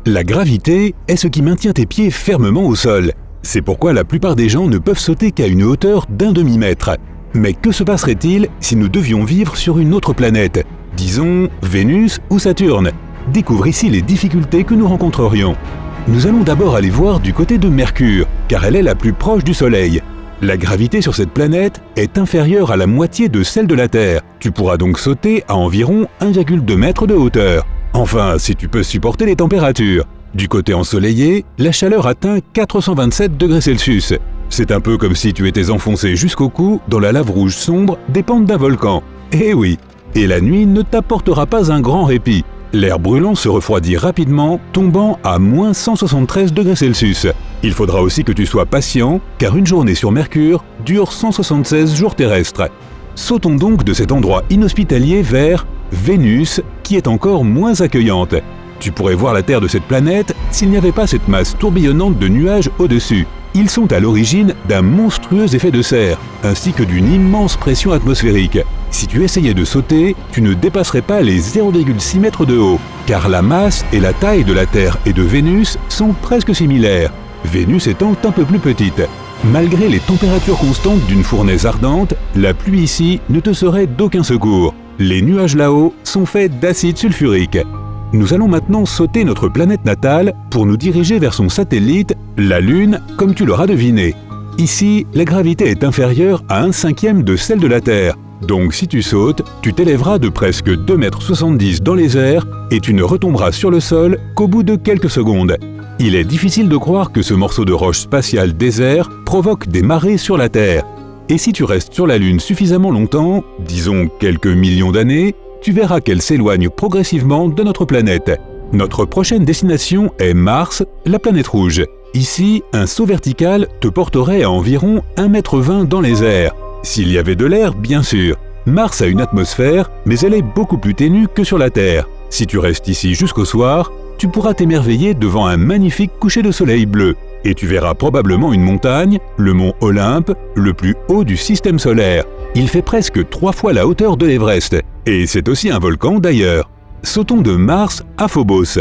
La gravité est ce qui maintient tes pieds fermement au sol. C'est pourquoi la plupart des gens ne peuvent sauter qu'à une hauteur d'un demi-mètre. Mais que se passerait-il si nous devions vivre sur une autre planète, disons Vénus ou Saturne? Découvre ici les difficultés que nous rencontrerions. Nous allons d'abord aller voir du côté de Mercure, car elle est la plus proche du Soleil. La gravité sur cette planète est inférieure à la moitié de celle de la Terre. Tu pourras donc sauter à environ 1,2 mètre de hauteur. Enfin, si tu peux supporter les températures. Du côté ensoleillé, la chaleur atteint 427 degrés Celsius. C'est un peu comme si tu étais enfoncé jusqu'au cou dans la lave rouge sombre des pentes d'un volcan. Eh oui! Et la nuit ne t'apportera pas un grand répit. L'air brûlant se refroidit rapidement, tombant à moins 173 degrés Celsius. Il faudra aussi que tu sois patient, car une journée sur Mercure dure 176 jours terrestres. Sautons donc de cet endroit inhospitalier vers Vénus, qui est encore moins accueillante. Tu pourrais voir la Terre de cette planète s'il n'y avait pas cette masse tourbillonnante de nuages au-dessus. Ils sont à l'origine d'un monstrueux effet de serre, ainsi que d'une immense pression atmosphérique. Si tu essayais de sauter, tu ne dépasserais pas les 0,6 mètres de haut, car la masse et la taille de la Terre et de Vénus sont presque similaires, Vénus étant un peu plus petite. Malgré les températures constantes d'une fournaise ardente, la pluie ici ne te serait d'aucun secours. Les nuages là-haut sont faits d'acide sulfurique. Nous allons maintenant sauter notre planète natale pour nous diriger vers son satellite, la Lune, comme tu l'auras deviné. Ici, la gravité est inférieure à 1/5 de celle de la Terre. Donc si tu sautes, tu t'élèveras de presque 2,70 m dans les airs et tu ne retomberas sur le sol qu'au bout de quelques secondes. Il est difficile de croire que ce morceau de roche spatiale désert provoque des marées sur la Terre. Et si tu restes sur la Lune suffisamment longtemps, disons quelques millions d'années, tu verras qu'elle s'éloigne progressivement de notre planète. Notre prochaine destination est Mars, la planète rouge. Ici, un saut vertical te porterait à environ 1,20 m dans les airs. S'il y avait de l'air, bien sûr. Mars a une atmosphère, mais elle est beaucoup plus ténue que sur la Terre. Si tu restes ici jusqu'au soir, tu pourras t'émerveiller devant un magnifique coucher de soleil bleu. Et tu verras probablement une montagne, le mont Olympe, le plus haut du système solaire. Il fait presque 3 fois la hauteur de l'Everest. Et c'est aussi un volcan d'ailleurs. Sautons de Mars à Phobos,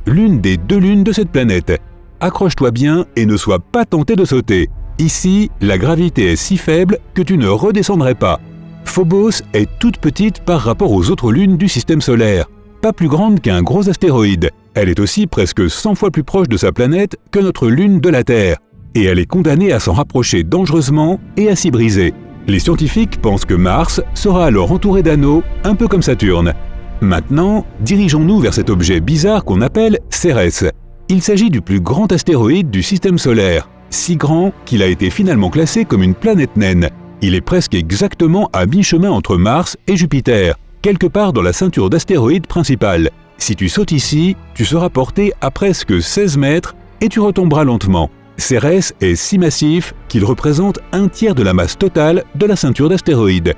l'une des 2 lunes de cette planète. Accroche-toi bien et ne sois pas tenté de sauter. Ici, la gravité est si faible que tu ne redescendrais pas. Phobos est toute petite par rapport aux autres lunes du système solaire. Pas plus grande qu'un gros astéroïde. Elle est aussi presque 100 fois plus proche de sa planète que notre lune de la Terre. Et elle est condamnée à s'en rapprocher dangereusement et à s'y briser. Les scientifiques pensent que Mars sera alors entouré d'anneaux, un peu comme Saturne. Maintenant, dirigeons-nous vers cet objet bizarre qu'on appelle Cérès. Il s'agit du plus grand astéroïde du système solaire, si grand qu'il a été finalement classé comme une planète naine. Il est presque exactement à mi-chemin entre Mars et Jupiter, quelque part dans la ceinture d'astéroïdes principale. Si tu sautes ici, tu seras porté à presque 16 mètres et tu retomberas lentement. Cérès est si massif qu'il représente 1/3 de la masse totale de la ceinture d'astéroïdes.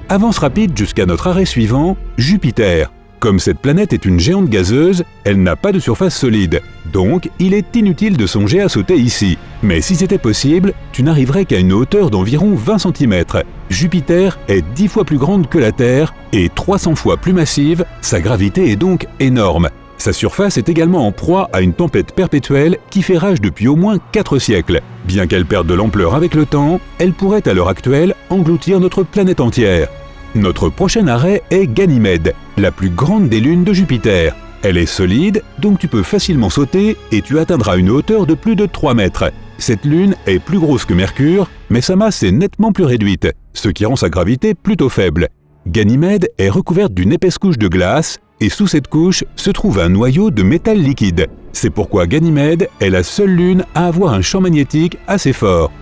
Avance rapide jusqu'à notre arrêt suivant, Jupiter. Comme cette planète est une géante gazeuse, elle n'a pas de surface solide, donc il est inutile de songer à sauter ici. Mais si c'était possible, tu n'arriverais qu'à une hauteur d'environ 20 cm. Jupiter est 10 fois plus grande que la Terre et 300 fois plus massive, sa gravité est donc énorme. Sa surface est également en proie à une tempête perpétuelle qui fait rage depuis au moins 4 siècles. Bien qu'elle perde de l'ampleur avec le temps, elle pourrait à l'heure actuelle engloutir notre planète entière. Notre prochain arrêt est Ganymède, la plus grande des lunes de Jupiter. Elle est solide, donc tu peux facilement sauter et tu atteindras une hauteur de plus de 3 mètres. Cette lune est plus grosse que Mercure, mais sa masse est nettement plus réduite, ce qui rend sa gravité plutôt faible. Ganymède est recouverte d'une épaisse couche de glace, et sous cette couche se trouve un noyau de métal liquide. C'est pourquoi Ganymède est la seule lune à avoir un champ magnétique assez fort.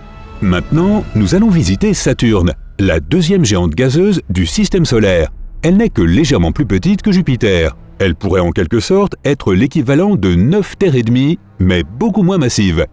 Maintenant, nous allons visiter Saturne, la 2e géante gazeuse du système solaire. Elle n'est que légèrement plus petite que Jupiter. Elle pourrait en quelque sorte être l'équivalent de 9 terres et demie, mais beaucoup moins massive.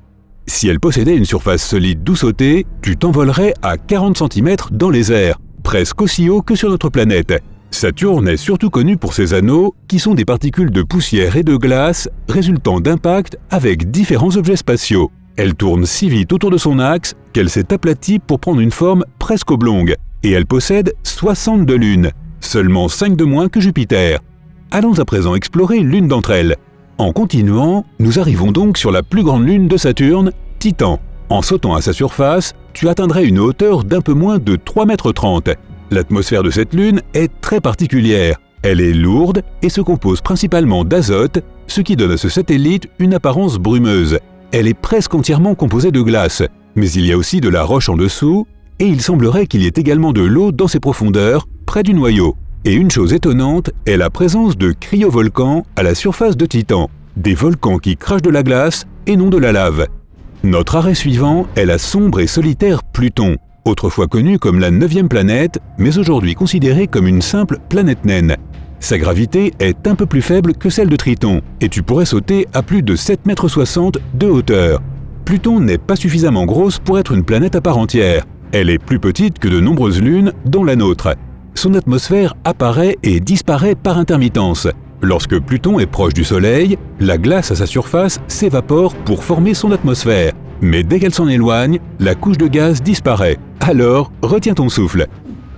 Si elle possédait une surface solide d'où sauter, tu t'envolerais à 40 cm dans les airs, presque aussi haut que sur notre planète. Saturne est surtout connue pour ses anneaux, qui sont des particules de poussière et de glace résultant d'impacts avec différents objets spatiaux. Elle tourne si vite autour de son axe qu'elle s'est aplatie pour prendre une forme presque oblongue, et elle possède 62 lunes, seulement 5 de moins que Jupiter. Allons à présent explorer l'une d'entre elles. En continuant, nous arrivons donc sur la plus grande lune de Saturne, Titan. En sautant à sa surface, tu atteindrais une hauteur d'un peu moins de 3,30 m. L'atmosphère de cette lune est très particulière. Elle est lourde et se compose principalement d'azote, ce qui donne à ce satellite une apparence brumeuse. Elle est presque entièrement composée de glace, mais il y a aussi de la roche en dessous, et il semblerait qu'il y ait également de l'eau dans ses profondeurs, près du noyau. Et une chose étonnante est la présence de cryovolcans à la surface de Titan, des volcans qui crachent de la glace et non de la lave. Notre arrêt suivant est la sombre et solitaire Pluton, autrefois connue comme la 9e planète, mais aujourd'hui considérée comme une simple planète naine. Sa gravité est un peu plus faible que celle de Triton, et tu pourrais sauter à plus de 7,60 m de hauteur. Pluton n'est pas suffisamment grosse pour être une planète à part entière. Elle est plus petite que de nombreuses lunes, dont la nôtre. Son atmosphère apparaît et disparaît par intermittence. Lorsque Pluton est proche du Soleil, la glace à sa surface s'évapore pour former son atmosphère. Mais dès qu'elle s'en éloigne, la couche de gaz disparaît. Alors, retiens ton souffle.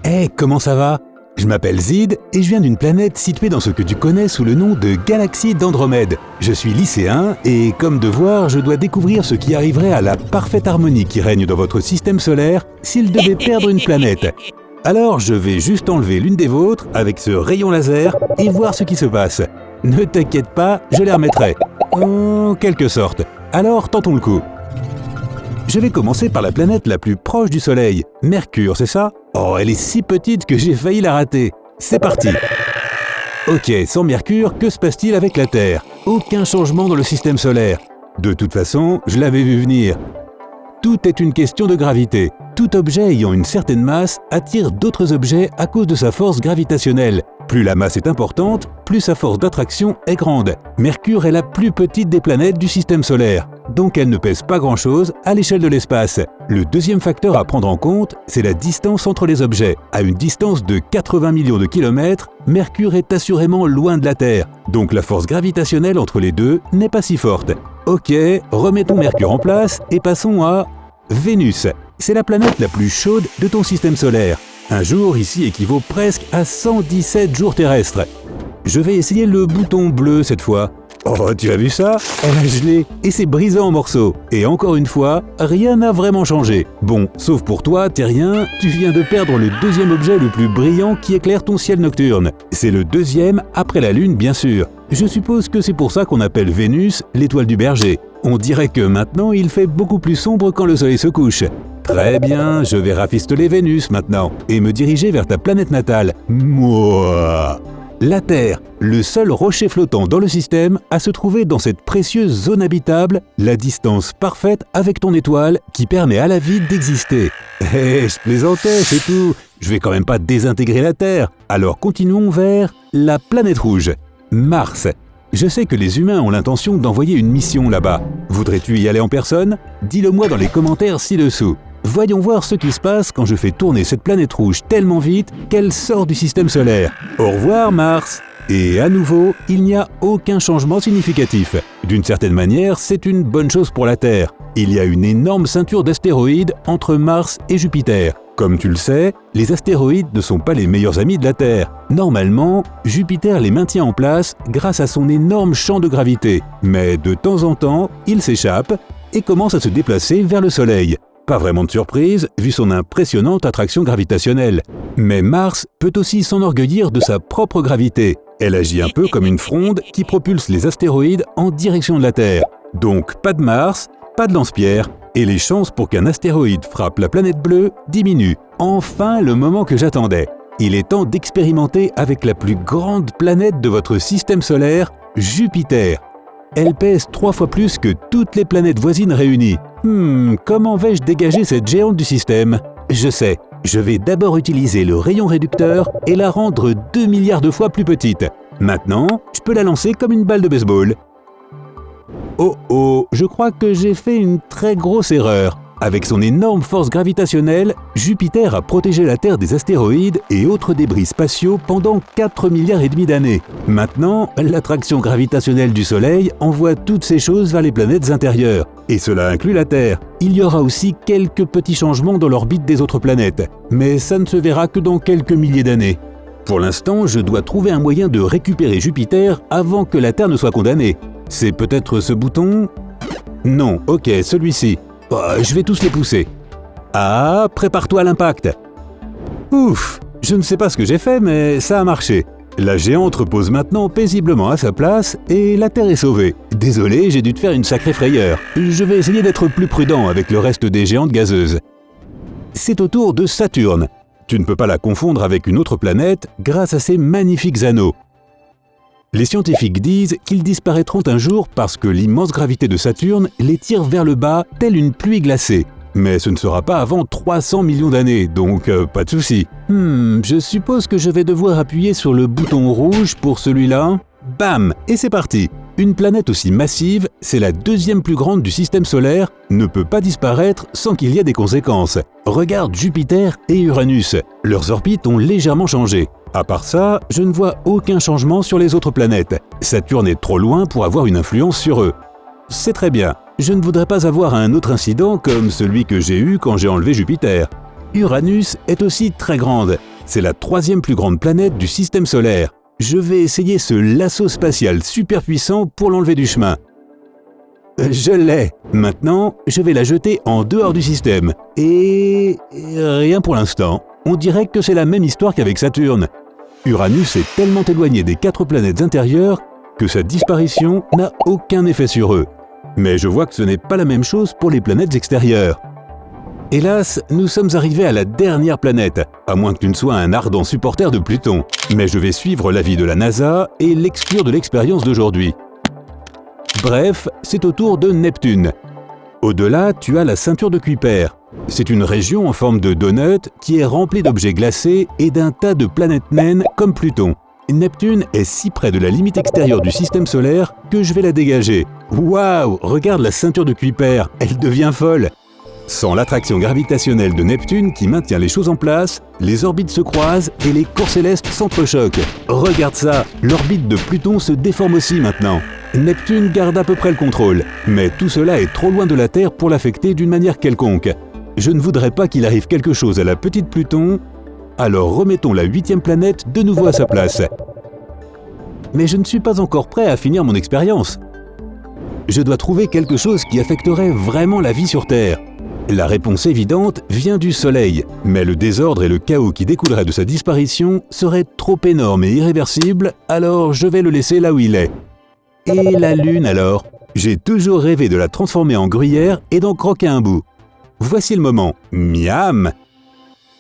Hey, comment ça va? Je m'appelle Zid et je viens d'une planète située dans ce que tu connais sous le nom de Galaxie d'Andromède. Je suis lycéen et, comme devoir, je dois découvrir ce qui arriverait à la parfaite harmonie qui règne dans votre système solaire s'il devait perdre une planète. Alors je vais juste enlever l'une des vôtres avec ce rayon laser et voir ce qui se passe. Ne t'inquiète pas, je les remettrai. En quelque sorte. Alors tentons le coup. Je vais commencer par la planète la plus proche du Soleil, Mercure, c'est ça? Oh, elle est si petite que j'ai failli la rater. C'est parti. Ok, sans Mercure, que se passe-t-il avec la Terre? Aucun changement dans le système solaire. De toute façon, je l'avais vu venir. Tout est une question de gravité. Tout objet ayant une certaine masse attire d'autres objets à cause de sa force gravitationnelle. Plus la masse est importante, plus sa force d'attraction est grande. Mercure est la plus petite des planètes du système solaire, donc elle ne pèse pas grand-chose à l'échelle de l'espace. Le deuxième facteur à prendre en compte, c'est la distance entre les objets. À une distance de 80 millions de kilomètres, Mercure est assurément loin de la Terre, donc la force gravitationnelle entre les deux n'est pas si forte. Ok, remettons Mercure en place et passons à Vénus. C'est la planète la plus chaude de ton système solaire. Un jour ici équivaut presque à 117 jours terrestres. Je vais essayer le bouton bleu cette fois. Oh, tu as vu ça? Elle a gelé et s'est brisée en morceaux. Et encore une fois, rien n'a vraiment changé. Bon, sauf pour toi, terrien, tu viens de perdre le deuxième objet le plus brillant qui éclaire ton ciel nocturne. C'est le deuxième après la Lune, bien sûr. Je suppose que c'est pour ça qu'on appelle Vénus l'étoile du berger. On dirait que maintenant il fait beaucoup plus sombre quand le soleil se couche. Très bien, je vais rafistoler Vénus maintenant et me diriger vers ta planète natale. Mouah. La Terre, le seul rocher flottant dans le système à se trouver dans cette précieuse zone habitable, la distance parfaite avec ton étoile qui permet à la vie d'exister. Hé, je plaisantais, c'est tout. Je vais quand même pas désintégrer la Terre. Alors continuons vers la planète rouge, Mars. Je sais que les humains ont l'intention d'envoyer une mission là-bas. Voudrais-tu y aller en personne? Dis-le-moi dans les commentaires ci-dessous. Voyons voir ce qui se passe quand je fais tourner cette planète rouge tellement vite qu'elle sort du système solaire. Au revoir Mars! Et à nouveau, il n'y a aucun changement significatif. D'une certaine manière, c'est une bonne chose pour la Terre. Il y a une énorme ceinture d'astéroïdes entre Mars et Jupiter. Comme tu le sais, les astéroïdes ne sont pas les meilleurs amis de la Terre. Normalement, Jupiter les maintient en place grâce à son énorme champ de gravité. Mais de temps en temps, il s'échappe et commence à se déplacer vers le Soleil. Pas vraiment de surprise, vu son impressionnante attraction gravitationnelle. Mais Mars peut aussi s'enorgueillir de sa propre gravité. Elle agit un peu comme une fronde qui propulse les astéroïdes en direction de la Terre. Donc pas de Mars, pas de lance-pierre, et les chances pour qu'un astéroïde frappe la planète bleue diminuent. Enfin, le moment que j'attendais. Il est temps d'expérimenter avec la plus grande planète de votre système solaire, Jupiter. Elle pèse 3 fois plus que toutes les planètes voisines réunies. Comment vais-je dégager cette géante du système? Je sais, je vais d'abord utiliser le rayon réducteur et la rendre 2 milliards de fois plus petite. Maintenant, je peux la lancer comme une balle de baseball. Oh, je crois que j'ai fait une très grosse erreur. Avec son énorme force gravitationnelle, Jupiter a protégé la Terre des astéroïdes et autres débris spatiaux pendant 4 milliards et demi d'années. Maintenant, l'attraction gravitationnelle du Soleil envoie toutes ces choses vers les planètes intérieures. Et cela inclut la Terre. Il y aura aussi quelques petits changements dans l'orbite des autres planètes, mais ça ne se verra que dans quelques milliers d'années. Pour l'instant, je dois trouver un moyen de récupérer Jupiter avant que la Terre ne soit condamnée. C'est peut-être ce bouton? Non, ok, celui-ci. Oh, je vais tous les pousser. Ah, prépare-toi à l'impact. Ouf, je ne sais pas ce que j'ai fait, mais ça a marché. La géante repose maintenant paisiblement à sa place et la Terre est sauvée. Désolé, j'ai dû te faire une sacrée frayeur. Je vais essayer d'être plus prudent avec le reste des géantes gazeuses. C'est au tour de Saturne. Tu ne peux pas la confondre avec une autre planète grâce à ses magnifiques anneaux. Les scientifiques disent qu'ils disparaîtront un jour parce que l'immense gravité de Saturne les tire vers le bas telle une pluie glacée. Mais ce ne sera pas avant 300 millions d'années, donc pas de souci. Je suppose que je vais devoir appuyer sur le bouton rouge pour celui-là. Bam! Et c'est parti! Une planète aussi massive, c'est la deuxième plus grande du système solaire, ne peut pas disparaître sans qu'il y ait des conséquences. Regarde Jupiter et Uranus, leurs orbites ont légèrement changé. À part ça, je ne vois aucun changement sur les autres planètes. Saturne est trop loin pour avoir une influence sur eux. C'est très bien. Je ne voudrais pas avoir un autre incident comme celui que j'ai eu quand j'ai enlevé Jupiter. Uranus est aussi très grande. C'est la troisième plus grande planète du système solaire. Je vais essayer ce lasso spatial super puissant pour l'enlever du chemin. Je l'ai. Maintenant, je vais la jeter en dehors du système. Et rien pour l'instant. On dirait que c'est la même histoire qu'avec Saturne. Uranus est tellement éloigné des 4 planètes intérieures que sa disparition n'a aucun effet sur eux. Mais je vois que ce n'est pas la même chose pour les planètes extérieures. Hélas, nous sommes arrivés à la dernière planète, à moins que tu ne sois un ardent supporter de Pluton. Mais je vais suivre l'avis de la NASA et l'exclure de l'expérience d'aujourd'hui. Bref, c'est au tour de Neptune. Au-delà, tu as la ceinture de Kuiper. C'est une région en forme de donut qui est remplie d'objets glacés et d'un tas de planètes naines comme Pluton. Neptune est si près de la limite extérieure du système solaire que je vais la dégager. Waouh, regarde la ceinture de Kuiper, elle devient folle. Sans l'attraction gravitationnelle de Neptune qui maintient les choses en place, les orbites se croisent et les corps célestes s'entrechoquent. Regarde ça, l'orbite de Pluton se déforme aussi maintenant. Neptune garde à peu près le contrôle, mais tout cela est trop loin de la Terre pour l'affecter d'une manière quelconque. Je ne voudrais pas qu'il arrive quelque chose à la petite Pluton, alors remettons la 8e planète de nouveau à sa place. Mais je ne suis pas encore prêt à finir mon expérience. Je dois trouver quelque chose qui affecterait vraiment la vie sur Terre. La réponse évidente vient du Soleil, mais le désordre et le chaos qui découleraient de sa disparition seraient trop énormes et irréversibles, alors je vais le laisser là où il est. Et la Lune alors? J'ai toujours rêvé de la transformer en gruyère et d'en croquer un bout. Voici le moment. Miam!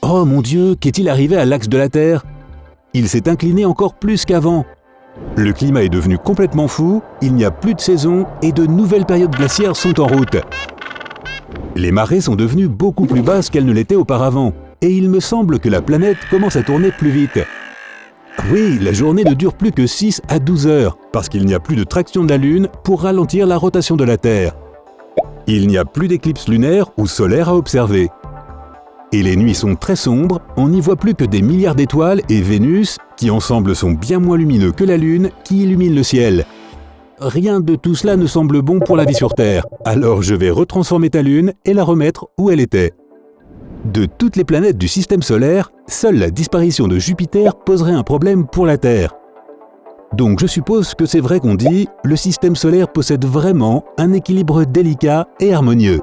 Oh mon Dieu, qu'est-il arrivé à l'axe de la Terre? Il s'est incliné encore plus qu'avant. Le climat est devenu complètement fou, il n'y a plus de saison et de nouvelles périodes glaciaires sont en route. Les marées sont devenues beaucoup plus basses qu'elles ne l'étaient auparavant, et il me semble que la planète commence à tourner plus vite. Oui, la journée ne dure plus que 6 à 12 heures, parce qu'il n'y a plus de traction de la Lune pour ralentir la rotation de la Terre. Il n'y a plus d'éclipse lunaire ou solaire à observer. Et les nuits sont très sombres, on n'y voit plus que des milliards d'étoiles et Vénus, qui ensemble sont bien moins lumineux que la Lune, qui illumine le ciel. Rien de tout cela ne semble bon pour la vie sur Terre, alors je vais retransformer ta Lune et la remettre où elle était. De toutes les planètes du système solaire, seule la disparition de Jupiter poserait un problème pour la Terre. Donc je suppose que c'est vrai qu'on dit « le système solaire possède vraiment un équilibre délicat et harmonieux ».